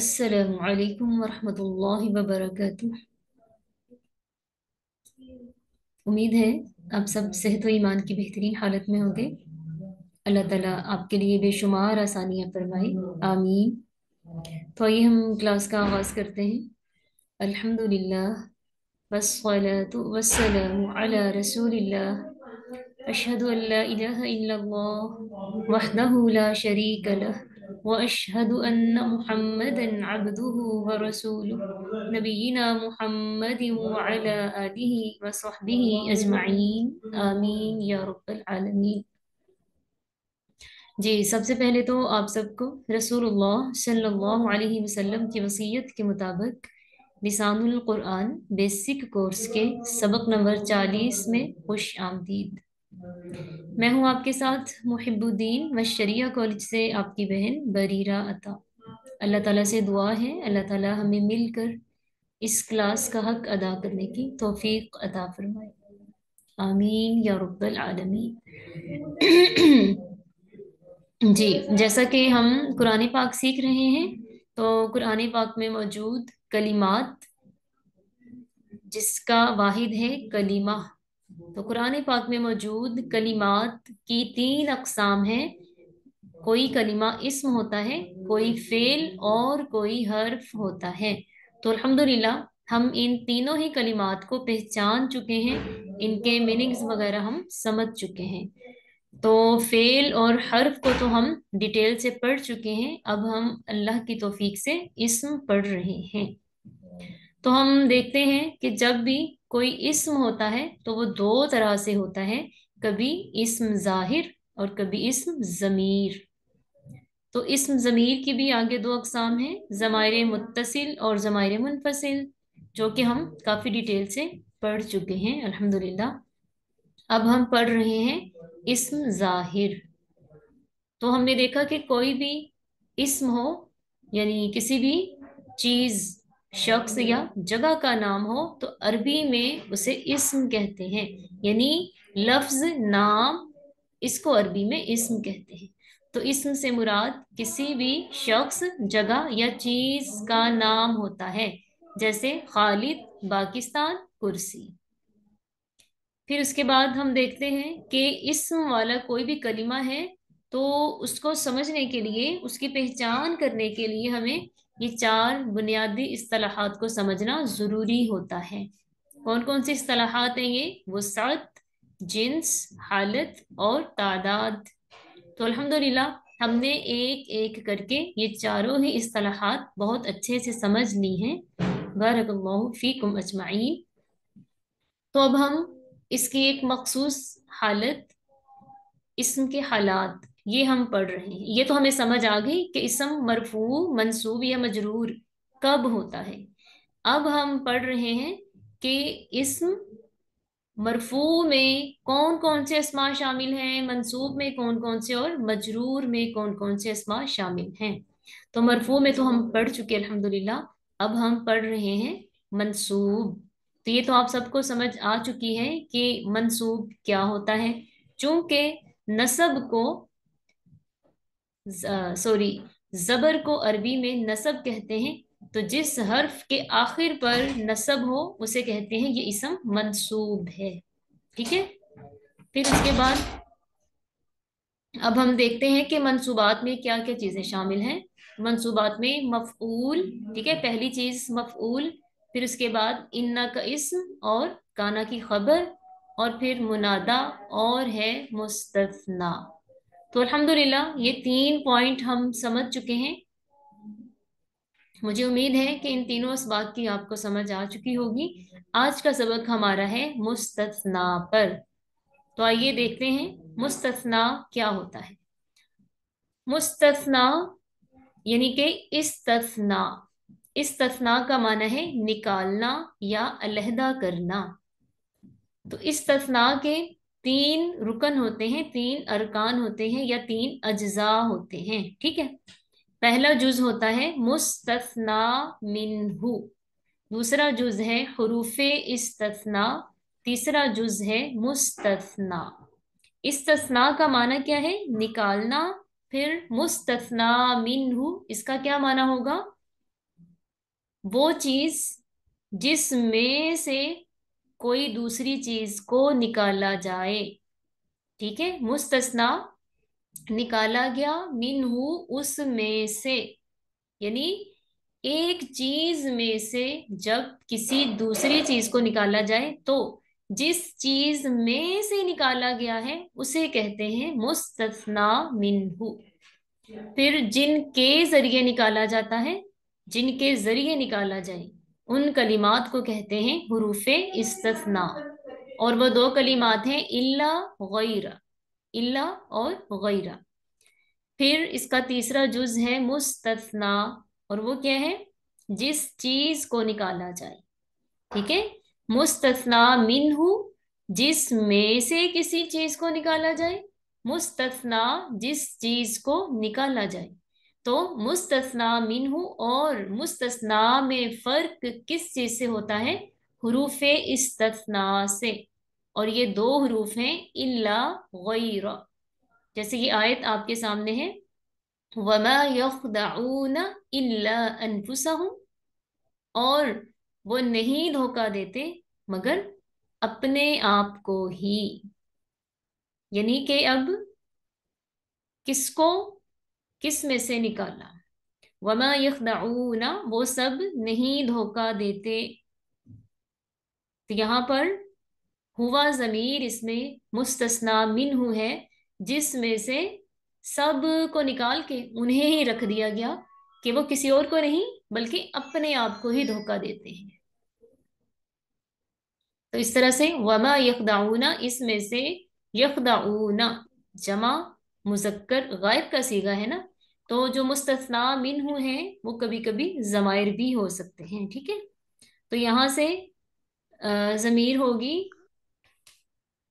अस्सलामु अलैकुम वरहमतुल्लाहि वबरकातुह। उम्मीद है आप सब सेहत व ईमान की बेहतरीन हालत में होंगे। अल्लाह ताला आपके लिए बेशुमार आसानियां फरमाए, आमीन। तो आइए हम क्लास का आगाज़ करते हैं। अल्हम्दुलिल्लाह वस्सलातु वस्सलामु अला रसूलिल्लाह अशहदु अल्ला इलाहा इल्लल्लाह वहदहु ला शरीका लह व अशहदु अन्न मुहम्मदन अब्दुहु व रसूलुहु नबीना मुहम्मदिन व अला आलिहि व सहबिहि अजमईन आमीन या रब्बल आलमीन। जी, सबसे पहले तो आप सबको रसूलुल्लाह सल्लल्लाहु अलैहि वसल्लम की वसीयत के मुताबिक लिसानुल कुरान बेसिक कोर्स के सबक नंबर 40 में खुश आमदीद। मैं हूं आपके साथ मुहिबुद्दीन मशरिया कॉलेज से आपकी बहन बरीरा अता। अल्लाह ताला से दुआ है अल्लाह ताला हमें मिलकर इस क्लास का हक अदा करने की तौफीक अता फरमाए, आमीन या रब्बल आलमीन। जी, जैसा कि हम कुरान पाक सीख रहे हैं, तो कुरान पाक में मौजूद कलिमात जिसका वाहिद है कलीमा, तो कुरान पाक में मौजूद कलिमात की 3 अकसाम हैं। कोई कलिमा इस्म होता है, कोई फेल और कोई हर्फ होता है। तो अल्हम्दुलिल्लाह हम इन तीनों ही कलिमात को पहचान चुके हैं, इनके मीनिंग्स वगैरह हम समझ चुके हैं। तो फेल और हर्फ को तो हम डिटेल से पढ़ चुके हैं, अब हम अल्लाह की तौफीक से इस्म पढ़ रहे हैं। तो हम देखते हैं कि जब भी कोई इस्म होता है तो वो 2 तरह से होता है, कभी इस्म जाहिर और कभी इस्म ज़मीर। तो इस्म ज़मीर की भी आगे 2 अकसाम हैं, ज़माइर मुत्तसिल और ज़माइर मुनफसिल, जो कि हम काफ़ी डिटेल से पढ़ चुके हैं अल्हम्दुलिल्लाह। अब हम पढ़ रहे हैं इस्म जाहिर। तो हमने देखा कि कोई भी इस्म हो, यानी किसी भी चीज, शख्स या जगह का नाम हो, तो अरबी में उसे इस्म कहते हैं, यानी लफ्ज नाम, इसको अरबी में इस्म कहते हैं। तो इस्म से मुराद किसी भी शख्स, जगह या चीज का नाम होता है, जैसे खालिद, पाकिस्तान, कुर्सी। फिर उसके बाद हम देखते हैं कि इस्म वाला कोई भी कलिमा है तो उसको समझने के लिए, उसकी पहचान करने के लिए हमें ये 4 बुनियादी इस्तिलाहात को समझना जरूरी होता है। कौन कौन सी इस्तिलाहात हैं ये? वुसअत, जिन्स, हालत और तादाद। तो अल्हम्दुलिल्लाह हमने एक एक करके ये चारों ही इस्तिलाहात बहुत अच्छे से समझ ली हैं। बारकल्लाहु फीकुम अजमाइन। तो अब हम इसकी एक मखसूस हालत, इस्म के हालात, ये हम पढ़ रहे हैं। ये तो हमें समझ आ गई कि इस्म मरफू, मंसूब या मजरूर कब होता है। अब हम पढ़ रहे हैं कि इस्म मरफू में कौन कौन से अस्मा शामिल हैं, मंसूब में कौन कौन से और मजरूर में कौन कौन से अस्मा शामिल हैं। तो मरफू में तो हम पढ़ चुके अल्हम्दुलिल्लाह, अब हम पढ़ रहे हैं मंसूब। तो ये तो आप सबको समझ आ चुकी है कि मंसूब क्या होता है। चूंकि नसब को, सॉरी, जबर को अरबी में नसब कहते हैं, तो जिस हर्फ के आखिर पर नसब हो उसे कहते हैं ये इसम मंसूब है। ठीक है। फिर उसके बाद अब हम देखते हैं कि मंसूबात में क्या क्या चीजें शामिल हैं। मंसूबात में मफऊल, ठीक है, पहली चीज मफऊल। फिर उसके बाद इन्ना का इस्म और काना की खबर, और फिर मुनादा और है मुस्तस्ना। तो अल्हम्दुलिल्लाह ये 3 पॉइंट हम समझ चुके हैं। मुझे उम्मीद है कि इन तीनों असबाब की आपको समझ आ चुकी होगी। आज का सबक हमारा है मुस्तस्ना पर। तो आइए देखते हैं मुस्तस्ना क्या होता है। मुस्तस्ना यानी कि इस्तस्ना। इस्तस्ना का माना है निकालना या अलहदा करना। तो इस्तस्ना के 3 रुकन होते हैं, 3 अरकान होते हैं या 3 अज्जा होते हैं। ठीक है। पहला जुज होता है मुस्तस्ना मिन्हु, दूसरा जुज है हुरूफे इस्तस्ना, तीसरा जुज है मुस्तस्ना। इस्तस्ना का माना क्या है? निकालना। फिर मुस्तस्ना मिन्हु, इसका क्या माना होगा? वो चीज जिसमें से कोई दूसरी चीज को निकाला जाए। ठीक है, मुस्तस्ना निकाला गया, मिनहू उसमें से, यानी एक चीज में से जब किसी दूसरी चीज को निकाला जाए तो जिस चीज में से निकाला गया है उसे कहते हैं मुस्तस्ना मिनहू। फिर जिनके जरिए निकाला जाता है, जिनके जरिए निकाला जाए, उन कलिमात को कहते हैं हुरूफे इस्तस्ना। और वो दो कलिमात हैं इल्ला गैरा, इल्ला और गैरा। फिर इसका तीसरा जुज है मुस्तस्ना, और वो क्या है? जिस चीज को निकाला जाए। ठीक है, मुस्तस्ना मिन्हु, जिसमें से किसी चीज को निकाला जाए, मुस्तस्ना जिस चीज को निकाला जाए। तो मुस्तस्ना मिन्हु और मुस्तस्ना में फर्क किस चीज से होता है? हुरूफे इस्तस्ना से। और ये दो हरूफ हैं इल्ला गैरा। जैसे कि आयत आपके सामने है, वमा यख्दऊन इल्ला अनफुसहुम, और वो नहीं धोखा देते मगर अपने आप को ही। यानी कि अब किसको किस में से निकाला? वमा यख्दऊन, वो सब नहीं धोखा देते। तो यहाँ पर हुआ जमीर इसमें मुस्तस्ना मिन्हु है, जिसमें से सब को निकाल के उन्हें ही रख दिया गया कि वो किसी और को नहीं बल्कि अपने आप को ही धोखा देते हैं। तो इस तरह से वमा यखदाऊना, इसमें से यखदाऊना जमा मुजक्कर गायब का सीगा है ना, तो जो मुस्तस्ना मिन्हु है वो कभी कभी जमायर भी हो सकते हैं। ठीक है, तो यहां से जमीर होगी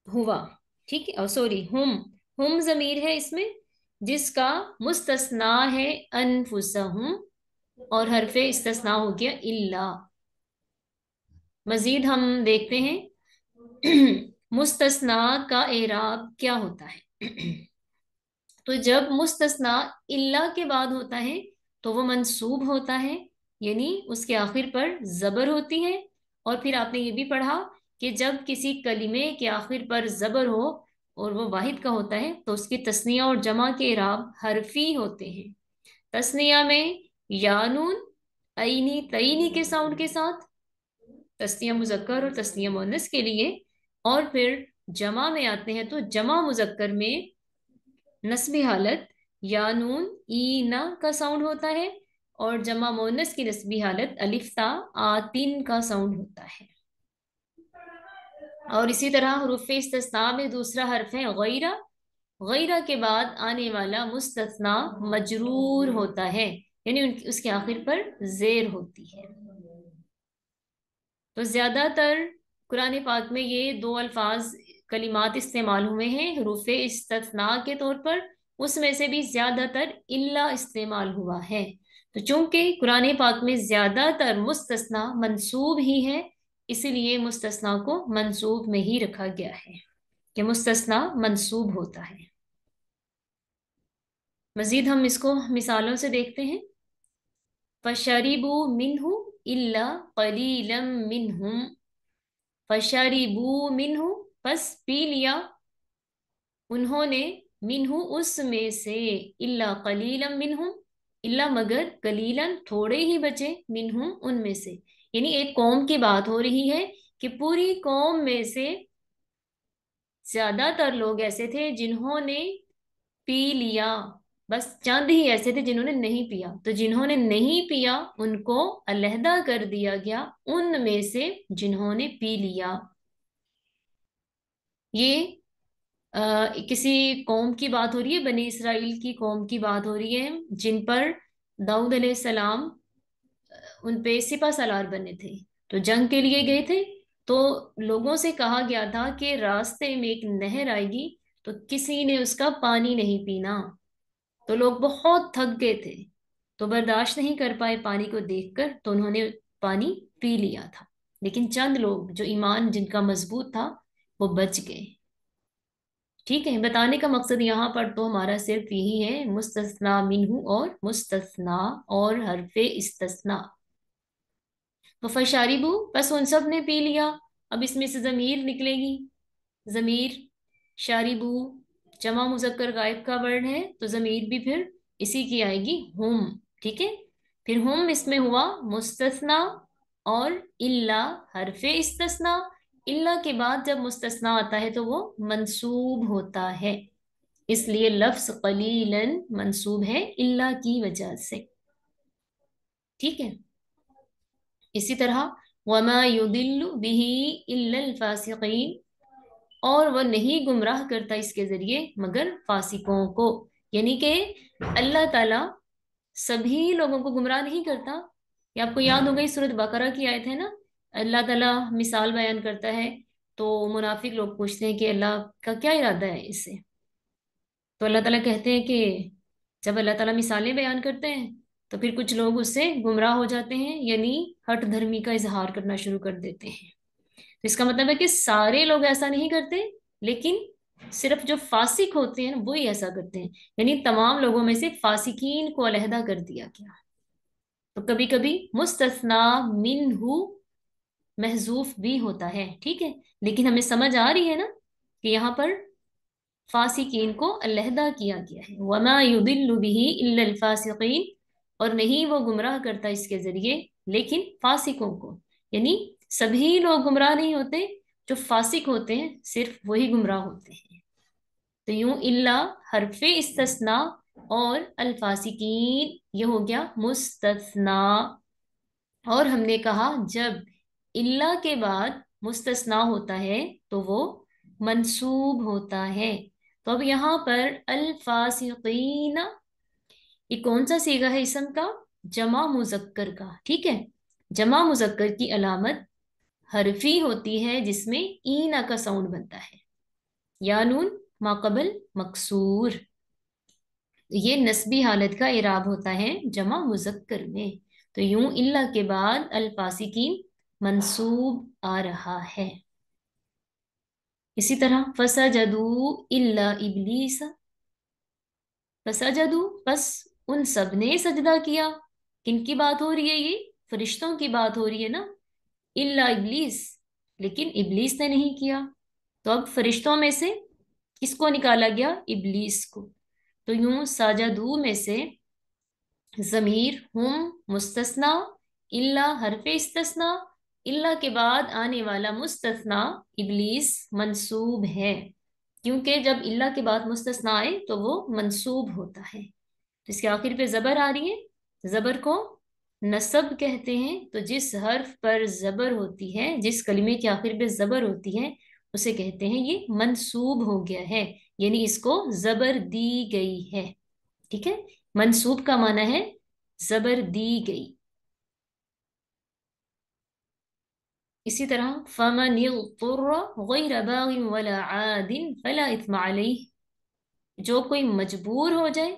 हुआ। ठीक है, सॉरी, हुम जमीर है इसमें, जिसका मुस्तस्ना है अनफुसहुम, और हरफे इस्तस्ना हो गया इल्ला। मजीद हम देखते हैं मुस्तस्ना का एराब क्या होता है। तो जब मुस्तस्ना इल्ला के बाद होता है तो वो मंसूब होता है, यानी उसके आखिर पर जबर होती है। और फिर आपने ये भी पढ़ा कि जब किसी कलिमे के आखिर पर जबर हो और वो वाहिद का होता है तो उसकी तस्निया और जमा के इराब हरफी होते हैं। तस्निया में यानून ऐनी तईनी के साउंड के साथ, तस्निया मुजक्कर और तस्निया मुअन्नस के लिए। और फिर जमा में आते हैं तो जमा मुजक्कर में नस्बी हालत या नून ई ना का साउंड होता है, और जमा मुअन्नस की नस्बी हालत अलिफ ता आतिन का साउंड होता है। और इसी तरह हुरूफ इस्तिस्ना में दूसरा हर्फ है गैरा। गैरा के बाद आने वाला मुस्तस्ना मजरूर होता है, यानी उसके आखिर पर जेर होती है। तो ज्यादातर कुरान पाक में ये दो अल्फाज कलिमात इस्तेमाल हुए हैं हरूफ इस्तिस्ना के तौर पर, उसमें से भी ज्यादातर इल्ला इस्तेमाल हुआ है। तो चूंकि कुरान पाक में ज्यादातर मुस्तस्ना मंसूब ही है, इसीलिए मुस्तस्ना को मंसूब में ही रखा गया है कि मुस्तस्ना मंसूब होता है। मजीद हम इसको मिसालों से देखते हैं। फशरिबू मिन्हु इल्ला कलीलम मिन्हुम, फशरिबू मिन्हु, बस पी लिया उन्होंने, मिन्हु उसमें से, इल्ला कलीलम मिन्हुम, इल्ला मगर, कलीलन थोड़े ही बचे, मिन्हुम उनमें से। यानी एक कौम की बात हो रही है कि पूरी कौम में से ज्यादातर लोग ऐसे थे जिन्होंने पी लिया, बस चंद ही ऐसे थे जिन्होंने नहीं पिया। तो जिन्होंने नहीं पिया उनको अलहदा कर दिया गया उनमें से जिन्होंने पी लिया। ये किसी कौम की बात हो रही है, बनी इसराइल की कौम की बात हो रही है, जिन पर दाऊद अलैहिस्सलाम उन पे सिपा सलार बने थे, तो जंग के लिए गए थे। तो लोगों से कहा गया था कि रास्ते में एक नहर आएगी, तो किसी ने उसका पानी नहीं पीना। तो लोग बहुत थक गए थे, तो बर्दाश्त नहीं कर पाए पानी को देखकर, तो उन्होंने पानी पी लिया था। लेकिन चंद लोग जो ईमान जिनका मजबूत था वो बच गए। ठीक है, बताने का मकसद यहाँ पर तो हमारा सिर्फ यही है, मुस्तस्ना मिन्हु और मुस्तस्ना और हरफे इस्तस्ना। फशारिबू, बस उन सब ने पी लिया। अब इसमें से जमीर निकलेगी, जमीर, शारिबू जमा मुजक्कर गायब का वर्ण है, तो जमीर भी फिर इसी की आएगी, हुम। ठीक है, फिर हुम इसमें हुआ मुस्तस्ना, और इल्ला हरफे इस्तस्ना। इल्ला के बाद जब मुस्तस्ना आता है तो वो मंसूब होता है, इसलिए लफ्ज कलीलन मंसूब है इल्ला की वजह से। ठीक है, इसी तरह वमा युदिल्लु बिही इल्लल फासिकीन, और वह नहीं गुमराह करता इसके जरिए मगर फासिकों को। यानी कि अल्लाह ताला सभी लोगों को गुमराह नहीं करता। ये आपको याद होगा, इस सूरत बकरा की आयत है ना, अल्लाह ताला मिसाल बयान करता है, तो मुनाफिक लोग पूछते हैं कि अल्लाह का क्या इरादा है इससे। तो अल्लाह ताला कहते हैं कि जब अल्लाह ताला मिसालें बयान करते हैं तो फिर कुछ लोग उससे गुमराह हो जाते हैं, यानी हठ धर्मी का इजहार करना शुरू कर देते हैं। तो इसका मतलब है कि सारे लोग ऐसा नहीं करते, लेकिन सिर्फ जो फासिक होते हैं वो ही ऐसा करते हैं, यानी तमाम लोगों में से फासिकीन को अलहदा कर दिया गया। तो कभी कभी मुस्तस्ना मिन्हु महजूफ भी होता है, ठीक है, लेकिन हमें समझ आ रही है ना कि यहाँ पर फासिकीन को अलहदा किया गया है। वमा युदिल्लु बिही इल्लल फासिकीन, और नहीं वो गुमराह करता इसके जरिए लेकिन फासिकों को, यानी सभी लोग गुमराह नहीं होते, जो फासिक होते हैं सिर्फ वही गुमराह होते हैं। तो यूं इल्ला हरफे इस्तस्ना और अल फासिकीन ये हो गया मुस्तस्ना। और हमने कहा जब इल्ला के बाद मुस्तस्ना होता है तो वो मंसूब होता है। तो अब यहाँ पर अल फासिकीन, ये कौन सा सीगा है इसम का? जमा मुजक्कर का। ठीक है, जमा मुजक्कर की अलामत हरफी होती है जिसमें ईना का साउंड बनता है, या नून माकबल मकसूर। ये नस्बी हालत का इराब होता है जमा मुजक्कर में। तो यूं इल्ला के बाद अल फासिकीन मंसूब आ रहा है। इसी तरह फसजदू इल्ला इबलीस, फसजदू बस उन सब ने सजदा किया। किनकी बात हो रही है? ये फरिश्तों की बात हो रही है ना, इल्ला इबलीस, लेकिन इबलीस ने नहीं किया। तो अब फरिश्तों में से किसको निकाला गया? इबलीस को। तो यूं साजदू में से जमीर हुम मुस्तस्ना, इल्ला हरफे इस्तस्ना, इल्ला के बाद आने वाला मुस्तस्ना इबलीस मंसूब है, क्योंकि जब इल्ला के बाद मुस्तस्ना आए तो वो मंसूब होता है। तो इसके आखिर पे जबर आ रही है, जबर को नसब कहते हैं। तो जिस हर्फ पर जबर होती है, जिस कलिमे के आखिर पे जबर होती है, उसे कहते हैं ये मंसूब हो गया है, यानी इसको जबर दी गई है। ठीक है, मंसूब का माना है जबर दी गई। इसी तरह फमन इज़्तुर्र गैर बागिन वला आदिन फला इत्म अलैह, जो कोई मजबूर हो जाए,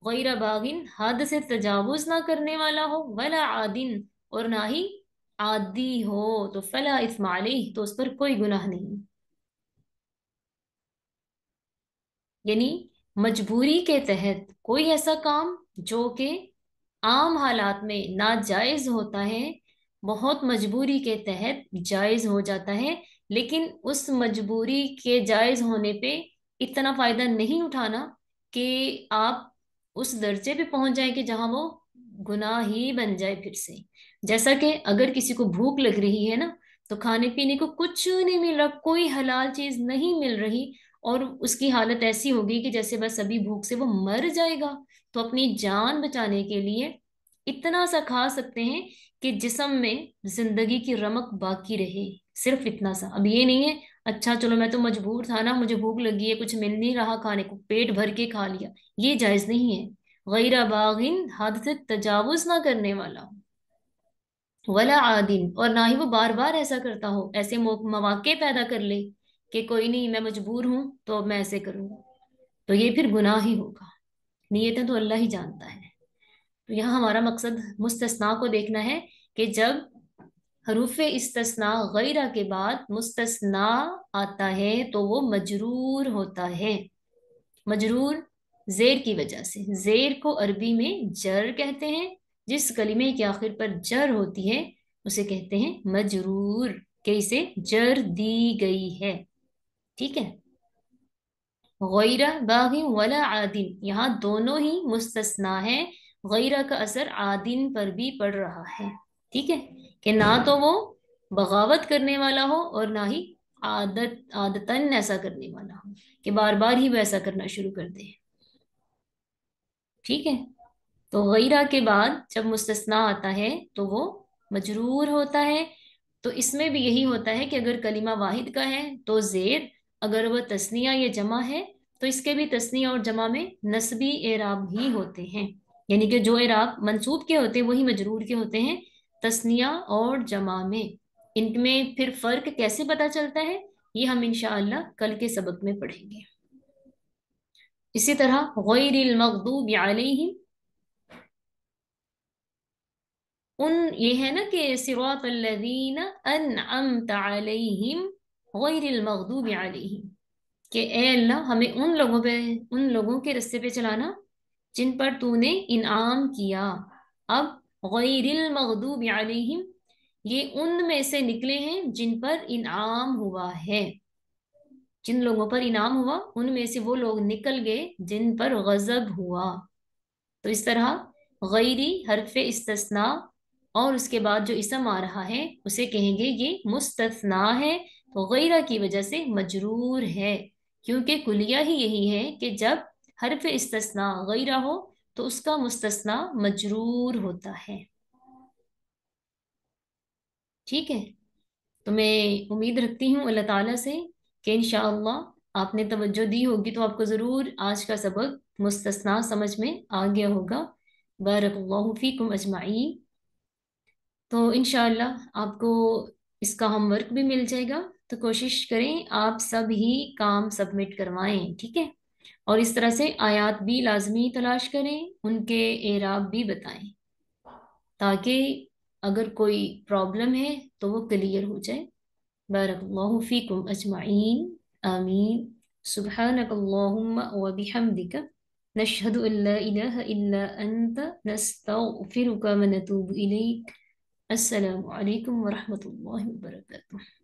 गैर बागिन हद से तजावुज ना करने वाला हो, वला आदिन और ना ही आदी हो, तो फला इत्म अलैह, तो उस पर कोई गुनाह नहीं। यानी मजबूरी के तहत कोई ऐसा काम जो कि आम हालात में नाजायज होता है, बहुत मजबूरी के तहत जायज हो जाता है, लेकिन उस मजबूरी के जायज होने पे इतना फायदा नहीं उठाना कि आप उस दर्जे पे पहुंच जाए कि जहां वो गुनाह ही बन जाए फिर से। जैसा कि अगर किसी को भूख लग रही है ना, तो खाने पीने को कुछ नहीं मिल रहा, कोई हलाल चीज नहीं मिल रही, और उसकी हालत ऐसी होगी कि जैसे बस अभी भूख से वो मर जाएगा, तो अपनी जान बचाने के लिए इतना सा खा सकते हैं कि जिस्म में जिंदगी की रमक बाकी रहे, सिर्फ इतना सा। अब ये नहीं है अच्छा चलो मैं तो मजबूर था ना, मुझे भूख लगी है, कुछ मिल नहीं रहा खाने को, पेट भर के खा लिया, ये जायज नहीं है। गैर बागिन हद से तजावुज ना करने वाला, वला आदिन, और ना ही वो बार बार ऐसा करता हो, ऐसे मौके पैदा कर ले कि कोई नहीं मैं मजबूर हूं तो अब मैं ऐसे करूंगा, तो ये फिर गुनाह ही होगा। नीयतें तो अल्लाह ही जानता है। तो यहाँ हमारा मकसद मुस्तस्ना को देखना है कि जब हरूफे इस्तस्ना गैरा के बाद मुस्तस्ना आता है तो वो मजरूर होता है। मजरूर जेर की वजह से, जेर को अरबी में जर कहते हैं। जिस कलिमे के आखिर पर जर होती है उसे कहते हैं मजरूर, कि इसे जर दी गई है। ठीक है। गैरा बागिन वला आदिन, यहाँ दोनों ही मुस्तस्ना है। गैरा का असर आदिन पर भी पड़ रहा है। ठीक है, कि ना तो वो बगावत करने वाला हो और ना ही आदतन ऐसा करने वाला हो कि बार बार ही वो ऐसा करना शुरू कर दे। ठीक है। तो गैरा के बाद जब मुस्तस्ना आता है तो वो मजरूर होता है। तो इसमें भी यही होता है कि अगर कलीमा वाहिद का है तो जेर, अगर वह तस्निया या जमा है तो इसके भी तस्निया और जमा में नस्बी एराब ही होते हैं। यानी कि जो एराब मंसूब के होते हैं वही मजरूर के होते हैं, तस्निया और जमा में। इनमें फिर फर्क कैसे पता चलता है, ये हम इंशाअल्लाह कल के सबक में पढ़ेंगे। इसी तरह गैरिल मगदूबि अलैहिम, उन, ये है ना कि सिरातल्लज़ीना अनअमत अलैहिम गैरिल मगदूबि अलैहिम, कि ए अल्लाह हमें उन लोगों के रास्ते पे चलाना जिन पर तूने इनाम किया। अब गैरिल मगदूबि अलैहिम, ये उन में से निकले हैं जिन पर इनाम हुआ है। जिन लोगों पर इनाम हुआ उनमें से वो लोग निकल गए जिन पर गजब हुआ। तो इस तरह गैरी हरफ इस्तस्ना और उसके बाद जो इसम आ रहा है उसे कहेंगे ये मुस्तस्ना है, तो गैरा की वजह से मजरूर है। क्योंकि कुलिया ही यही है कि जब हरफ इस्तस्ना गैरा हो तो उसका मुस्तस्ना मजरूर होता है। ठीक है। तो मैं उम्मीद रखती हूँ अल्लाह ताला से कि इंशाअल्लाह आपने तवज्जो दी होगी तो आपको ज़रूर आज का सबक मुस्तस्ना समझ में आ गया होगा। बारकल्लाहु फीकुम अजमाईन। तो इंशाअल्लाह आपको इसका होमवर्क भी मिल जाएगा। तो कोशिश करें आप सब ही काम सबमिट करवाएं। ठीक है। और इस तरह से आयात भी लाजमी तलाश करें, उनके एराब भी बताएं, ताकि अगर कोई प्रॉब्लम है तो वो क्लियर हो जाए। बारकल्लाहु फीकुम अजमाईन। आमीन। सुब्हानकल्लाहुम्मा व बिहम्दिका नशहदु अल्ला इलाहा इल्ला अंत नस्तगफिरुका व नतूबु इलैक। अस्सलामु अलैकुम व रहमतुल्लाहि व बरकातुहू।